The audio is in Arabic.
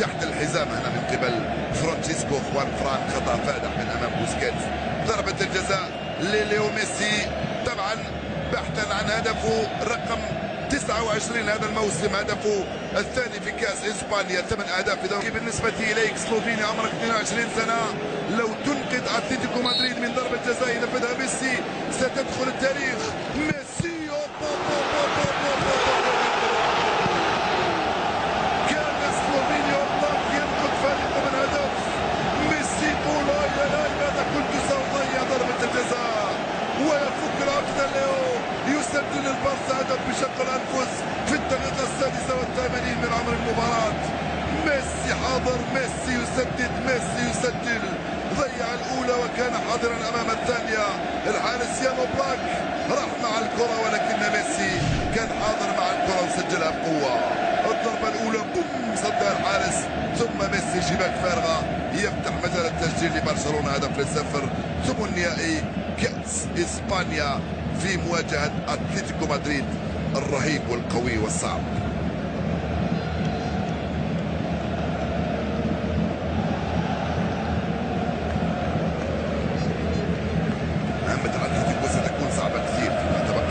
تحت الحزام هنا من قبل فرانشيسكو خوان فران. خطأ فادح من امام بوسكيتس. ضربة الجزاء لليو ميسي طبعا بحثا عن هدفه رقم 29 هذا الموسم، هدفه الثاني في كاس اسبانيا. 8 اهداف في دوري. بالنسبه اليك سلوفينيا عمرك 22 سنه، لو تنقذ اتلتيكو مدريد من ضربه جزاء ينفذها ميسي ستدخل التاريخ. ميسي كان سلوفينيا بلاك ينقذ فريقه من هدف. ميسي بولا يا لا ماذا كنت سأضيع ضربه الجزاء ويفك العقده. ليو يسجل البارسا هدف بشق الانفس في الدقيقه 86 من عمر المباراه. ميسي حاضر، ميسي يسدد، ميسي يسجل. ضيع الاولى وكان حاضرا امام الثانيه. الحارس يانو بلاك راح مع الكره ولكن ميسي كان حاضر مع الكره وسجلها بقوه. الضربه الاولى بوم صدها الحارس، ثم ميسي شباك فارغه يفتح مجال التسجيل لبرشلونه. هدف للصفر. ثم النهائي كاس اسبانيا في مواجهه اتلتيكو مدريد الرهيب والقوي والصعب.